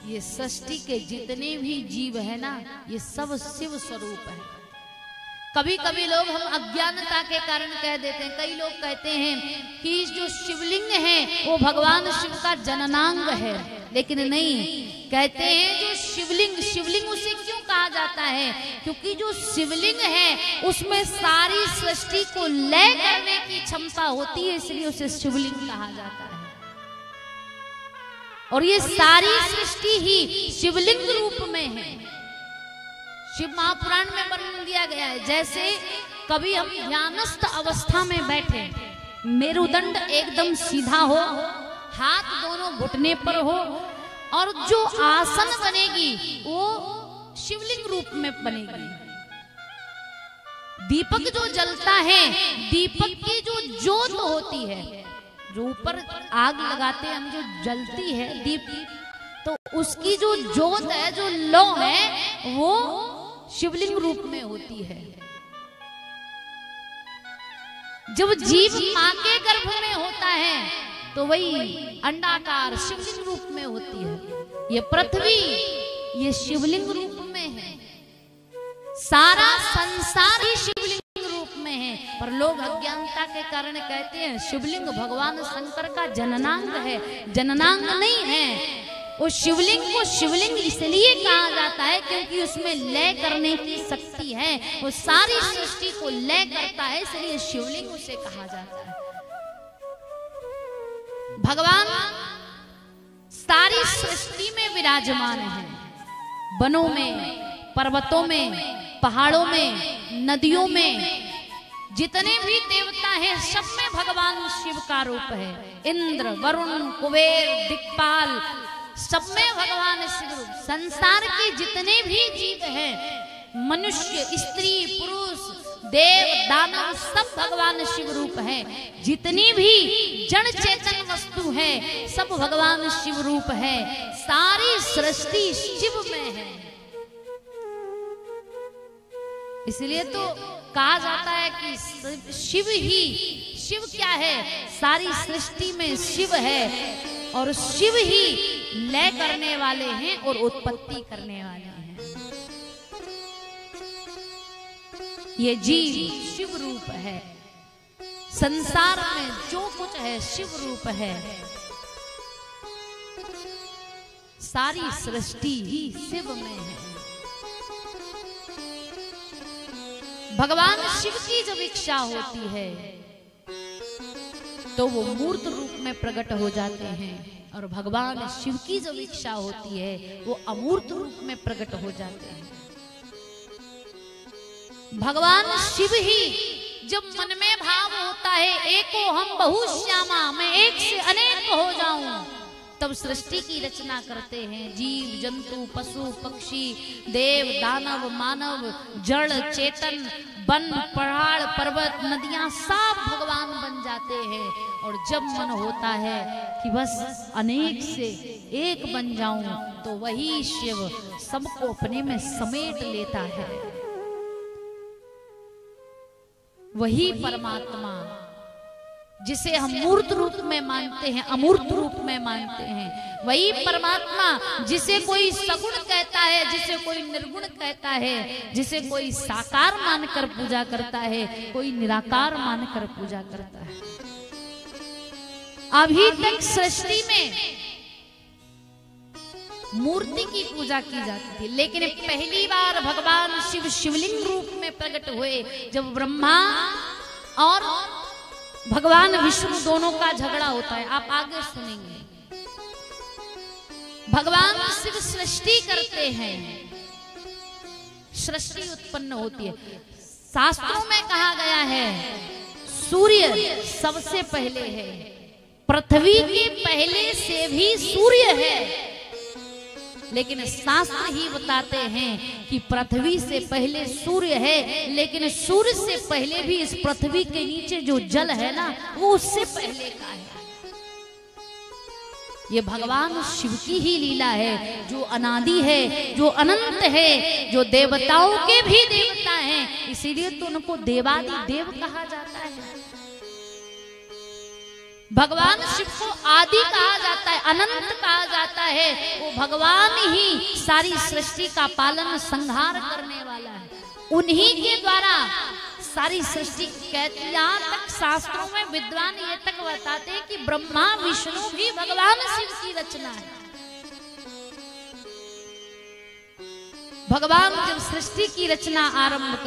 ये सृष्टि के जितने भी जीव है ना, ये सब शिव स्वरूप है। कभी कभी लोग हम अज्ञानता के कारण कह देते हैं, कई लोग कहते हैं कि जो शिवलिंग है वो भगवान शिव का जननांग है, लेकिन नहीं, कहते हैं जो शिवलिंग उसे क्यों कहा जाता है? क्योंकि जो शिवलिंग है उसमें सारी सृष्टि को लय करने की क्षमता होती है, इसलिए उसे शिवलिंग कहा जाता है। और ये सारी सृष्टि ही शिवलिंग रूप में है। शिव महापुराण में वर्णन दिया गया है, जैसे कभी हम ध्यानस्थ अवस्था में बैठे, मेरुदंड एकदम सीधा हो, हाथ दोनों घुटने पर हो, और जो आसन बनेगी वो शिवलिंग रूप में बनेगी। दीपक जो जलता है, दीपक की जो ज्योत होती है, जो ऊपर आग लगाते हैं हम, जो जलती है दीप, तो उसकी जो ज्योत है, जो लौ है, वो शिवलिंग रूप में होती है। जब जीव मां के गर्भ में होता है तो वही अंडाकार शिवलिंग रूप में होती है। ये पृथ्वी ये शिवलिंग रूप में है, सारा संसार ही शिवलिंग रूप में है। पर लोग अज्ञानता के कारण कहते हैं शिवलिंग भगवान शंकर का जननांग है। जननांग नहीं है, उस शिवलिंग को शिवलिंग इसलिए कहा जाता है क्योंकि उसमें लय करने की शक्ति है, वो सारी सृष्टि को लय करता है, इसलिए शिवलिंग उसे कहा जाता है। भगवान सारी सृष्टि में विराजमान है, वनों में, पर्वतों में, पहाड़ों में, नदियों में, जितने भी देवता हैं सब में भगवान शिव का रूप है। इंद्र, वरुण, कुबेर, दिक्पाल, सब में भगवान शिव रूप। संसार के जितने भी जीव हैं, मनुष्य, स्त्री, पुरुष, देव, दानव, सब भगवान शिव रूप है। जितनी भी जड़ चेतन वस्तु है सब भगवान शिव रूप है। सारी सृष्टि शिव में है, इसलिए तो कहा जाता है कि शिव क्या है? सारी सृष्टि में शिव है, और शिव ही लय करने वाले हैं और उत्पत्ति करने वाले हैं। ये जीव शिव रूप है, संसार में जो कुछ है शिव रूप है, सारी सृष्टि ही शिव में है। भगवान शिव की जब इच्छा होती है तो वो मूर्त रूप में प्रकट हो जाते हैं, और भगवान शिव की जब इच्छा होती है वो अमूर्त रूप में प्रकट हो जाते हैं। भगवान शिव ही जब मन में भाव होता है एको हम बहुश्यामा, मैं एक से अनेक हो जाऊं, तब सृष्टि की रचना करते हैं। जीव, जंतु, पशु, पक्षी, देव, दानव, मानव, जड़, चेतन, वन, पहाड़, पर्वत, नदियां सब भगवान बन जाते हैं। और जब मन होता है कि बस अनेक से एक बन जाऊं, तो वही शिव सबको अपने में समेट लेता है। वही परमात्मा जिसे हम मूर्त रूप में मानते हैं, अमूर्त रूप में मानते हैं, वही परमात्मा जिसे कोई सगुण कहता है, जिसे कोई निर्गुण कहता है, जिसे कोई साकार मानकर पूजा करता है, कोई निराकार मानकर पूजा करता है। अभी तक सृष्टि में मूर्ति की पूजा की जाती थी, लेकिन पहली बार भगवान शिव शिवलिंग रूप में प्रकट हुए जब ब्रह्मा और भगवान विष्णु दोनों का झगड़ा होता है। आप आगे सुनेंगे। भगवान शिव सृष्टि करते हैं, सृष्टि उत्पन्न होती है। शास्त्रों में कहा गया है सूर्य सबसे पहले है, पृथ्वी के पहले से भी सूर्य है, लेकिन शास्त्र ही बताते हैं कि पृथ्वी से पहले सूर्य है, लेकिन सूर्य से पहले भी इस पृथ्वी के नीचे जो जल है ना, वो उससे पहले का है। ये भगवान शिव की ही लीला है, जो अनादि है, जो अनंत है, जो देवताओं के भी देवता हैं, इसीलिए तो उनको देवादि देव कहा जाता है। भगवान शिव को आदि कहा जाता है, अनंत कहा जाता है। वो भगवान ही सारी सृष्टि का पालन संहार करने वाला है। उन्हीं के द्वारा सारी सृष्टि कहती, यहाँ तक शास्त्रों में विद्वान ये तक बताते हैं कि ब्रह्मा विष्णु भी भगवान शिव की रचना है। भगवान जब सृष्टि की रचना आरंभ कर